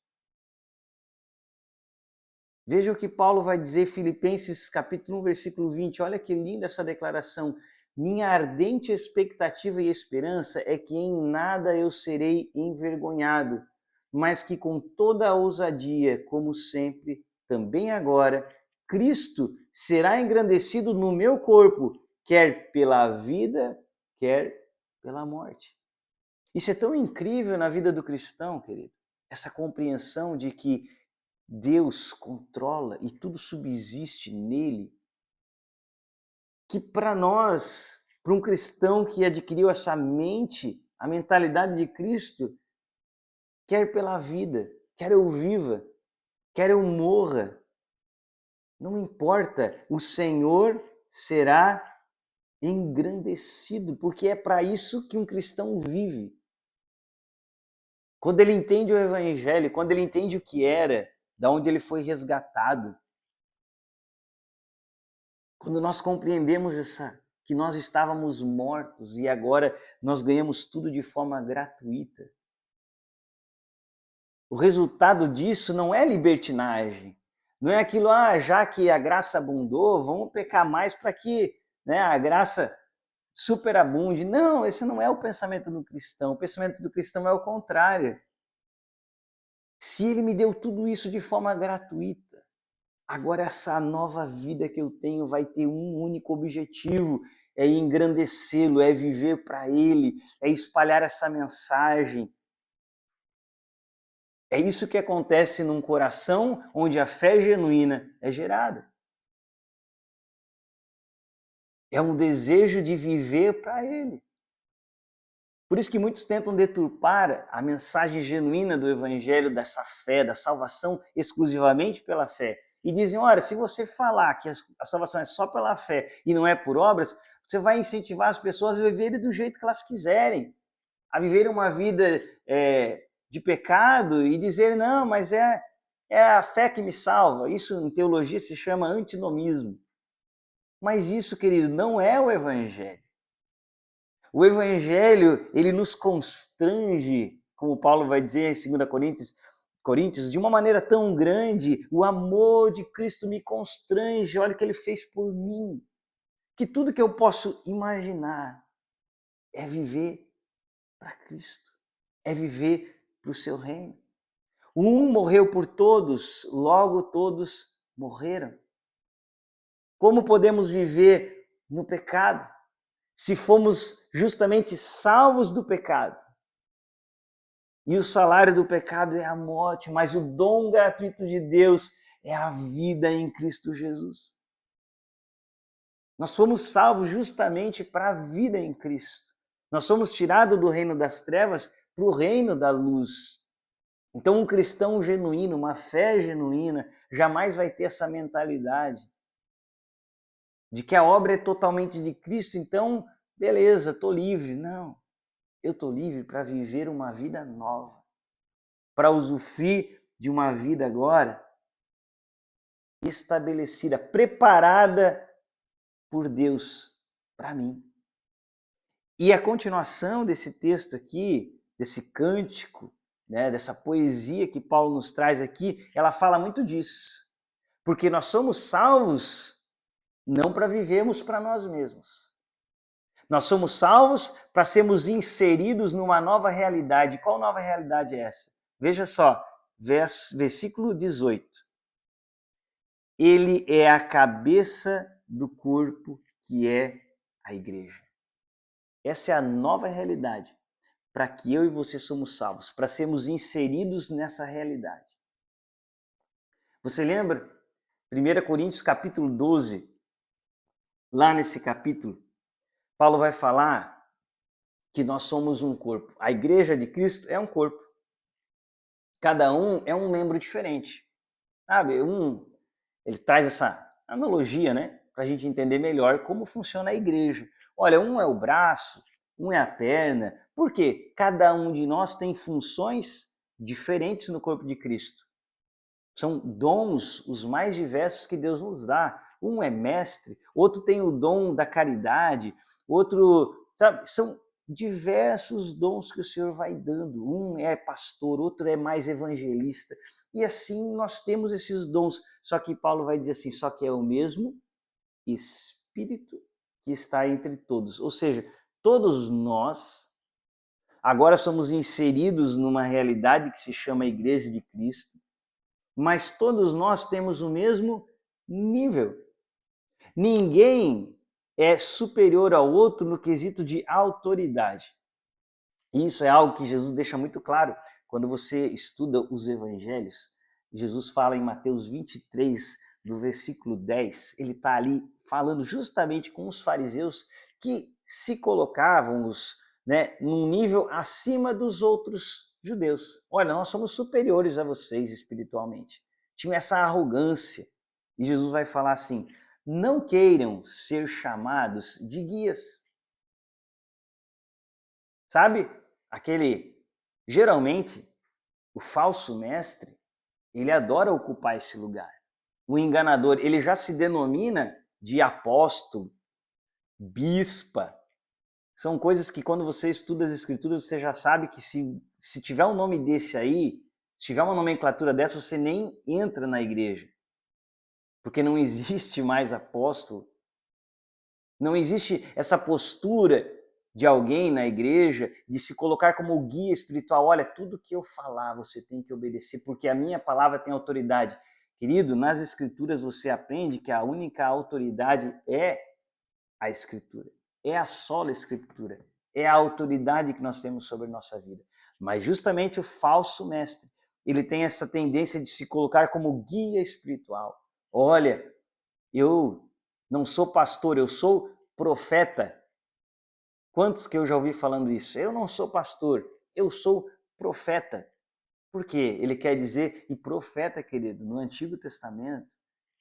Veja o que Paulo vai dizer em Filipenses capítulo 1, versículo 20. Olha que linda essa declaração. Minha ardente expectativa e esperança é que em nada eu serei envergonhado, mas que com toda a ousadia, como sempre, também agora, Cristo será engrandecido no meu corpo, quer pela vida, quer pela morte. Isso é tão incrível na vida do cristão, querido. Essa compreensão de que Deus controla e tudo subsiste nele, que para nós, para um cristão que adquiriu essa mente, a mentalidade de Cristo, quer pela vida, quer eu viva, quer eu morra, não importa, o Senhor será engrandecido, porque é para isso que um cristão vive. Quando ele entende o Evangelho, quando ele entende o que era, da onde ele foi resgatado, quando nós compreendemos que nós estávamos mortos e agora nós ganhamos tudo de forma gratuita. O resultado disso não é libertinagem, não é aquilo, já que a graça abundou, vamos pecar mais para que a graça superabunde. Não, esse não é o pensamento do cristão. O pensamento do cristão é o contrário. Se ele me deu tudo isso de forma gratuita, agora essa nova vida que eu tenho vai ter um único objetivo, é engrandecê-lo, é viver para ele, é espalhar essa mensagem. É isso que acontece num coração onde a fé genuína é gerada. É um desejo de viver para ele. Por isso que muitos tentam deturpar a mensagem genuína do Evangelho, dessa fé, da salvação exclusivamente pela fé. E dizem, olha, se você falar que a salvação é só pela fé e não é por obras, você vai incentivar as pessoas a viverem do jeito que elas quiserem. A viverem uma vida de pecado e dizer, não, mas é a fé que me salva. Isso em teologia se chama antinomismo. Mas isso, querido, não é o Evangelho. O Evangelho, ele nos constrange, como Paulo vai dizer em 2 Coríntios, de uma maneira tão grande, o amor de Cristo me constrange, olha o que ele fez por mim, que tudo que eu posso imaginar é viver para Cristo, é viver para o seu reino. Um morreu por todos, logo todos morreram. Como podemos viver no pecado? Se fomos justamente salvos do pecado. E o salário do pecado é a morte, mas o dom gratuito de Deus é a vida em Cristo Jesus. Nós fomos salvos justamente para a vida em Cristo. Nós somos tirados do reino das trevas para o reino da luz. Então, um cristão genuíno, uma fé genuína, jamais vai ter essa mentalidade de que a obra é totalmente de Cristo, então, beleza, estou livre. Não, eu estou livre para viver uma vida nova, para usufruir de uma vida agora estabelecida, preparada por Deus para mim. E a continuação desse texto aqui, desse cântico, dessa poesia que Paulo nos traz aqui, ela fala muito disso. Porque nós somos salvos não para vivermos para nós mesmos. Nós somos salvos para sermos inseridos numa nova realidade. Qual nova realidade é essa? Veja só, versículo 18. Ele é a cabeça do corpo que é a igreja. Essa é a nova realidade para que eu e você somos salvos, para sermos inseridos nessa realidade. Você lembra? 1 Coríntios capítulo 12, lá nesse capítulo, Paulo vai falar que nós somos um corpo. A igreja de Cristo é um corpo. Cada um é um membro diferente. Sabe? Ele traz essa analogia, né? para a gente entender melhor como funciona a igreja. Olha, um é o braço, um é a perna, porque cada um de nós tem funções diferentes no corpo de Cristo. São dons os mais diversos que Deus nos dá. Um é mestre, outro tem o dom da caridade, outro, sabe, são diversos dons que o Senhor vai dando. Um é pastor, outro é mais evangelista. E assim nós temos esses dons. Só que Paulo vai dizer assim, só que é o mesmo Espírito que está entre todos. Ou seja, todos nós agora somos inseridos numa realidade que se chama Igreja de Cristo, mas todos nós temos o mesmo nível. Ninguém é superior ao outro no quesito de autoridade. Isso é algo que Jesus deixa muito claro quando você estuda os evangelhos. Jesus fala em Mateus 23, do versículo 10, ele está ali falando justamente com os fariseus que se colocavam num nível acima dos outros judeus. Olha, nós somos superiores a vocês espiritualmente. Tinha essa arrogância. E Jesus vai falar assim, não queiram ser chamados de guias. Sabe? Geralmente, o falso mestre, ele adora ocupar esse lugar. O enganador, ele já se denomina de apóstolo, bispa. São coisas que quando você estuda as escrituras, você já sabe que se tiver um nome desse aí, se tiver uma nomenclatura dessa, você nem entra na igreja. Porque não existe mais apóstolo. Não existe essa postura de alguém na igreja de se colocar como guia espiritual. Olha, tudo que eu falar você tem que obedecer, porque a minha palavra tem autoridade. Querido, nas escrituras você aprende que a única autoridade é a escritura. É a sola escritura. É a autoridade que nós temos sobre a nossa vida. Mas justamente o falso mestre, ele tem essa tendência de se colocar como guia espiritual. Olha, eu não sou pastor, eu sou profeta. Quantos que eu já ouvi falando isso? Eu não sou pastor, eu sou profeta. Por quê? Ele quer dizer, e profeta, querido, no Antigo Testamento,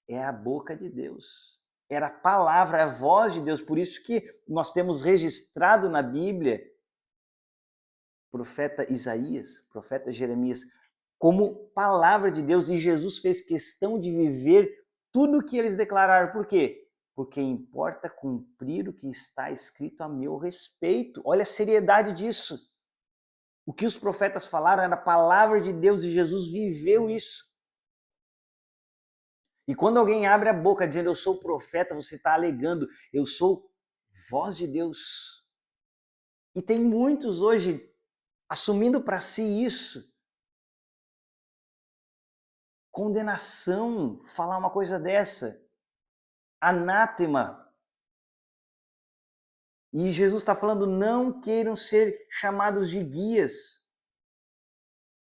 é a boca de Deus. Era a palavra, a voz de Deus. Por isso que nós temos registrado na Bíblia profeta Isaías, profeta Jeremias, como palavra de Deus. E Jesus fez questão de viver tudo o que eles declararam. Por quê? Porque importa cumprir o que está escrito a meu respeito. Olha a seriedade disso. O que os profetas falaram era a palavra de Deus e Jesus viveu isso. E quando alguém abre a boca dizendo eu sou profeta, você está alegando, eu sou voz de Deus. E tem muitos hoje assumindo para si isso. Condenação, falar uma coisa dessa. Anátema. E Jesus está falando, não queiram ser chamados de guias.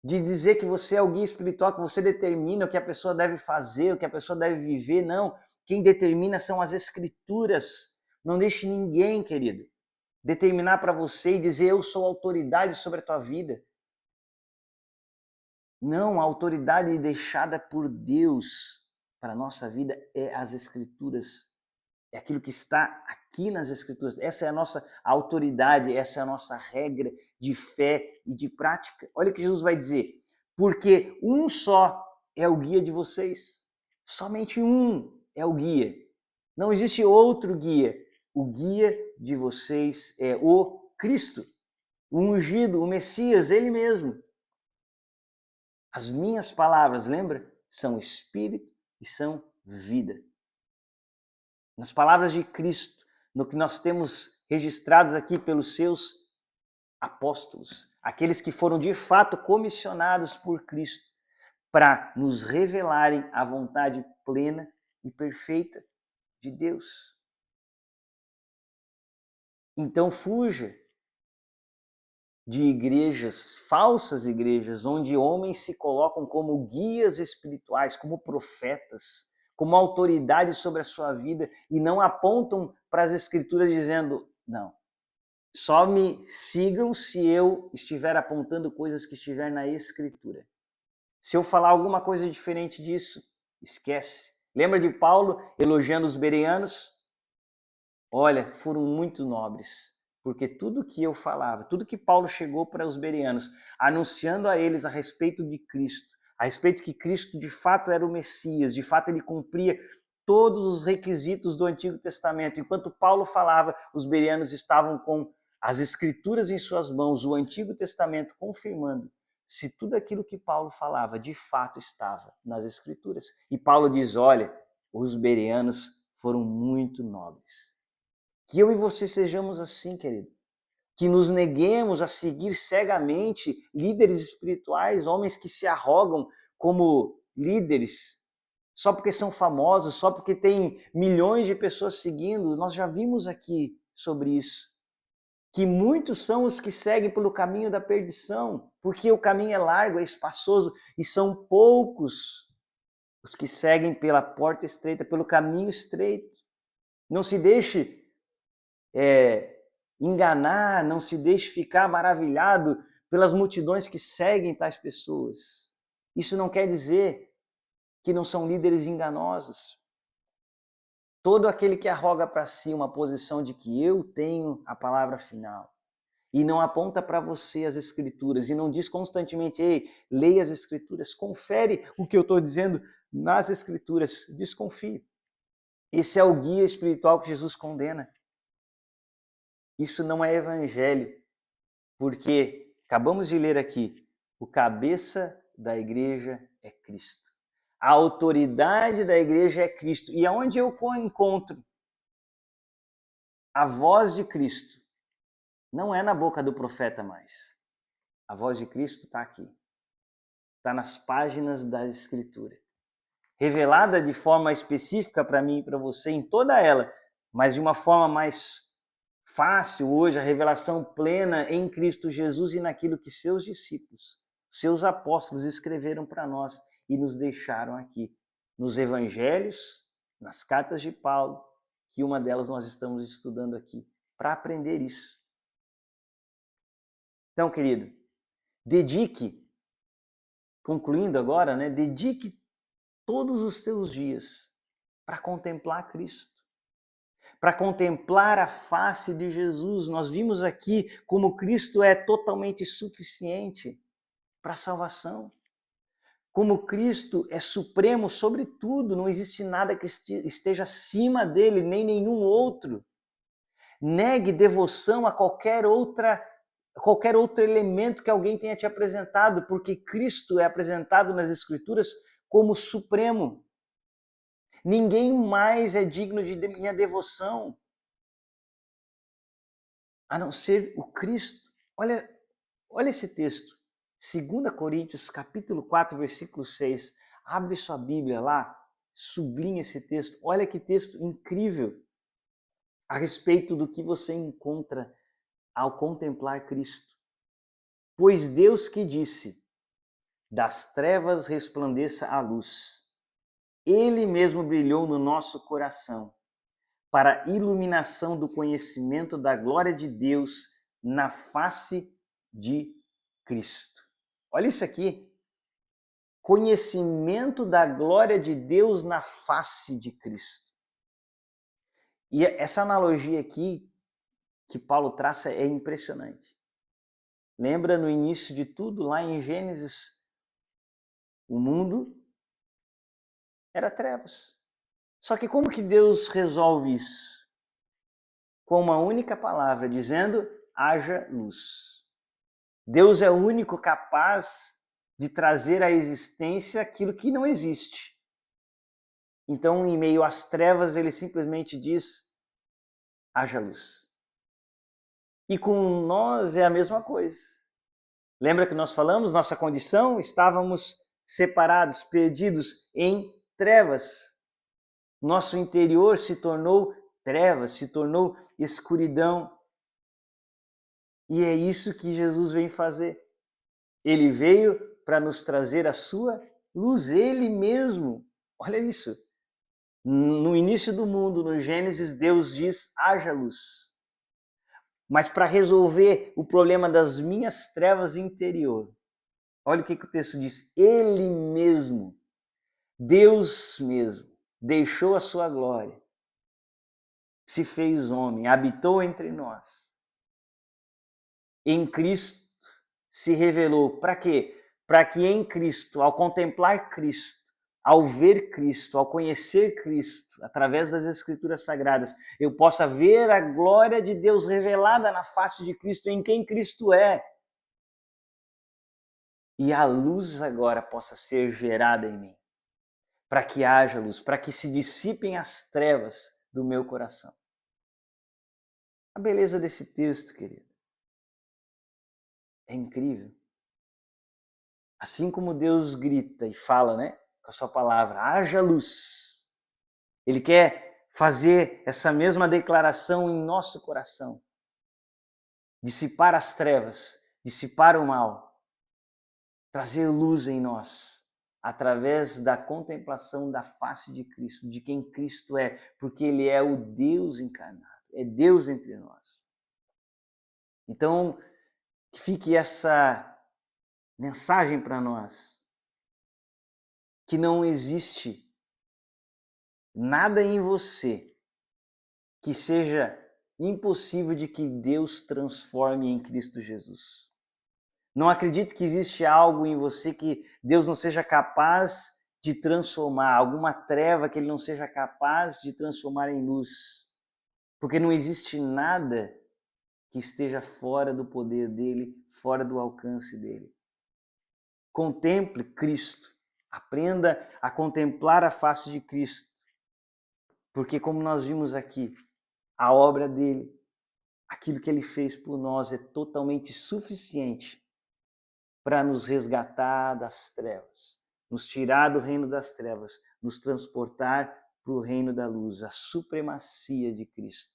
De dizer que você é o guia espiritual, que você determina o que a pessoa deve fazer, o que a pessoa deve viver. Não, quem determina são as escrituras. Não deixe ninguém, querido, determinar para você e dizer eu sou autoridade sobre a tua vida. Não, a autoridade deixada por Deus para a nossa vida é as escrituras. É aquilo que está aqui nas escrituras. Essa é a nossa autoridade, essa é a nossa regra de fé e de prática. Olha o que Jesus vai dizer. Porque um só é o guia de vocês. Somente um é o guia. Não existe outro guia. O guia de vocês é o Cristo, o ungido, o Messias, ele mesmo. As minhas palavras, lembra? São espírito e são vida. Nas palavras de Cristo, no que nós temos registrados aqui pelos seus apóstolos, aqueles que foram de fato comissionados por Cristo para nos revelarem a vontade plena e perfeita de Deus. Então fuja de igrejas, falsas igrejas, onde homens se colocam como guias espirituais, como profetas, como autoridade sobre a sua vida e não apontam para as escrituras dizendo, não, só me sigam se eu estiver apontando coisas que estiver na escritura. Se eu falar alguma coisa diferente disso, esquece, Lembra de Paulo elogiando os bereanos? Olha, foram muito nobres, porque tudo que eu falava, tudo que Paulo chegou para os bereanos, anunciando a eles a respeito de Cristo, a respeito que Cristo de fato era o Messias, de fato ele cumpria todos os requisitos do Antigo Testamento. Enquanto Paulo falava, os bereanos estavam com as Escrituras em suas mãos, o Antigo Testamento confirmando se tudo aquilo que Paulo falava de fato estava nas Escrituras. E Paulo diz, olha, os bereanos foram muito nobres. Que eu e você sejamos assim, querido. Que nos neguemos a seguir cegamente líderes espirituais, homens que se arrogam como líderes, só porque são famosos, só porque tem milhões de pessoas seguindo. Nós já vimos aqui sobre isso. Que muitos são os que seguem pelo caminho da perdição, porque o caminho é largo, é espaçoso, e são poucos os que seguem pela porta estreita, pelo caminho estreito. Não se deixe enganar, não se deixe ficar maravilhado pelas multidões que seguem tais pessoas. Isso não quer dizer que não são líderes enganosos. Todo aquele que arroga para si uma posição de que eu tenho a palavra final e não aponta para você as Escrituras e não diz constantemente, ei, leia as Escrituras, confere o que eu estou dizendo nas Escrituras, desconfie. Esse é o guia espiritual que Jesus condena. Isso não é evangelho, porque acabamos de ler aqui, o cabeça da igreja é Cristo. A autoridade da igreja é Cristo. E aonde eu encontro a voz de Cristo, não é na boca do profeta mais. A voz de Cristo está aqui. Está nas páginas da Escritura. Revelada de forma específica para mim e para você em toda ela, mas de uma forma mais fácil hoje, a revelação plena em Cristo Jesus e naquilo que seus discípulos, seus apóstolos escreveram para nós e nos deixaram aqui, nos evangelhos, nas cartas de Paulo, que uma delas nós estamos estudando aqui, para aprender isso. Então, querido, dedique, concluindo agora, dedique todos os seus dias para contemplar Cristo. Para contemplar a face de Jesus. Nós vimos aqui como Cristo é totalmente suficiente para a salvação. Como Cristo é supremo sobre tudo, não existe nada que esteja acima dele, nem nenhum outro. Negue devoção a qualquer outro elemento que alguém tenha te apresentado, porque Cristo é apresentado nas Escrituras como supremo. Ninguém mais é digno de minha devoção, a não ser o Cristo. Olha esse texto, 2 Coríntios, capítulo 4, versículo 6. Abre sua Bíblia lá, sublinha esse texto. Olha que texto incrível a respeito do que você encontra ao contemplar Cristo. Pois Deus que disse, das trevas resplandeça a luz. Ele mesmo brilhou no nosso coração, para a iluminação do conhecimento da glória de Deus na face de Cristo. Olha isso aqui. Conhecimento da glória de Deus na face de Cristo. E essa analogia aqui que Paulo traça é impressionante. Lembra no início de tudo, lá em Gênesis, o mundo era trevas. Só que como que Deus resolve isso? Com uma única palavra, dizendo, haja luz. Deus é o único capaz de trazer à existência aquilo que não existe. Então, em meio às trevas, ele simplesmente diz, haja luz. E com nós é a mesma coisa. Lembra que nós falamos, nossa condição? Estávamos separados, perdidos em trevas. Nosso interior se tornou trevas, se tornou escuridão. E é isso que Jesus vem fazer. Ele veio para nos trazer a sua luz, ele mesmo. Olha isso. No início do mundo, no Gênesis, Deus diz, haja luz. Mas para resolver o problema das minhas trevas interior, olha o que o texto diz. Ele mesmo, Deus mesmo, deixou a sua glória, se fez homem, habitou entre nós. Em Cristo se revelou. Para quê? Para que em Cristo, ao contemplar Cristo, ao ver Cristo, ao conhecer Cristo, através das Escrituras Sagradas, eu possa ver a glória de Deus revelada na face de Cristo, em quem Cristo é. E a luz agora possa ser gerada em mim, para que haja luz, para que se dissipem as trevas do meu coração. A beleza desse texto, querido, é incrível. Assim como Deus grita e fala, né, com a sua palavra, haja luz. Ele quer fazer essa mesma declaração em nosso coração. Dissipar as trevas, dissipar o mal, trazer luz em nós, através da contemplação da face de Cristo, de quem Cristo é, porque Ele é o Deus encarnado, é Deus entre nós. Então, que fique essa mensagem para nós, que não existe nada em você que seja impossível de que Deus transforme em Cristo Jesus. Não acredito que existe algo em você que Deus não seja capaz de transformar, alguma treva que Ele não seja capaz de transformar em luz. Porque não existe nada que esteja fora do poder dEle, fora do alcance dEle. Contemple Cristo. Aprenda a contemplar a face de Cristo. Porque como nós vimos aqui, a obra dEle, aquilo que Ele fez por nós é totalmente suficiente para nos resgatar das trevas, nos tirar do reino das trevas, nos transportar para o reino da luz, a supremacia de Cristo.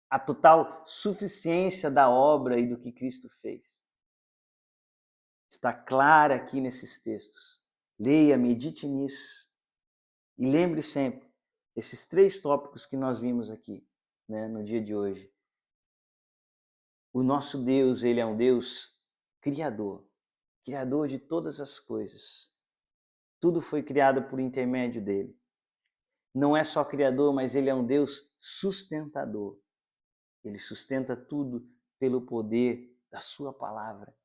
A total suficiência da obra e do que Cristo fez. Está clara aqui nesses textos. Leia, medite nisso e lembre sempre esses 3 tópicos que nós vimos aqui, né, no dia de hoje. O nosso Deus, Ele é um Deus criador. Criador de todas as coisas. Tudo foi criado por intermédio dele. Não é só criador, mas ele é um Deus sustentador. Ele sustenta tudo pelo poder da sua palavra.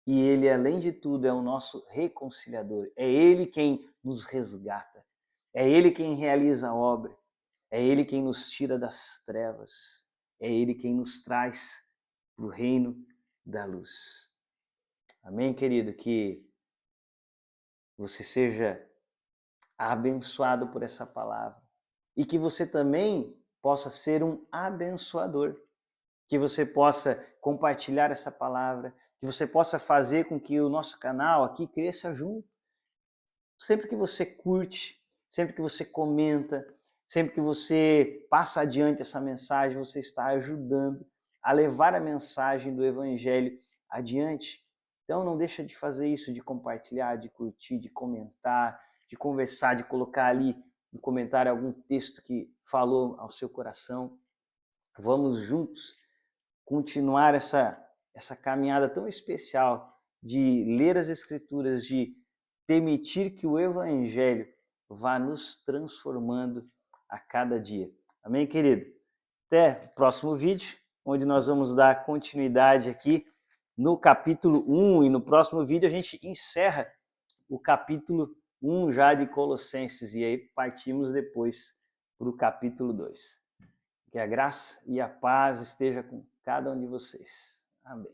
E ele, além de tudo, é o nosso reconciliador. É ele quem nos resgata. É ele quem realiza a obra. É ele quem nos tira das trevas. É ele quem nos traz para o reino da luz. Amém, querido? Que você seja abençoado por essa palavra e que você também possa ser um abençoador, que você possa compartilhar essa palavra, que você possa fazer com que o nosso canal aqui cresça junto. Sempre que você curte, sempre que você comenta, sempre que você passa adiante essa mensagem, você está ajudando a levar a mensagem do Evangelho adiante. Então não deixa de fazer isso, de compartilhar, de curtir, de comentar, de conversar, de colocar ali no comentário algum texto que falou ao seu coração. Vamos juntos continuar essa caminhada tão especial de ler as Escrituras, de permitir que o Evangelho vá nos transformando a cada dia. Amém, querido? Até o próximo vídeo, onde nós vamos dar continuidade aqui no capítulo 1, e no próximo vídeo a gente encerra o capítulo 1 já de Colossenses, e aí partimos depois para o capítulo 2. Que a graça e a paz esteja com cada um de vocês. Amém.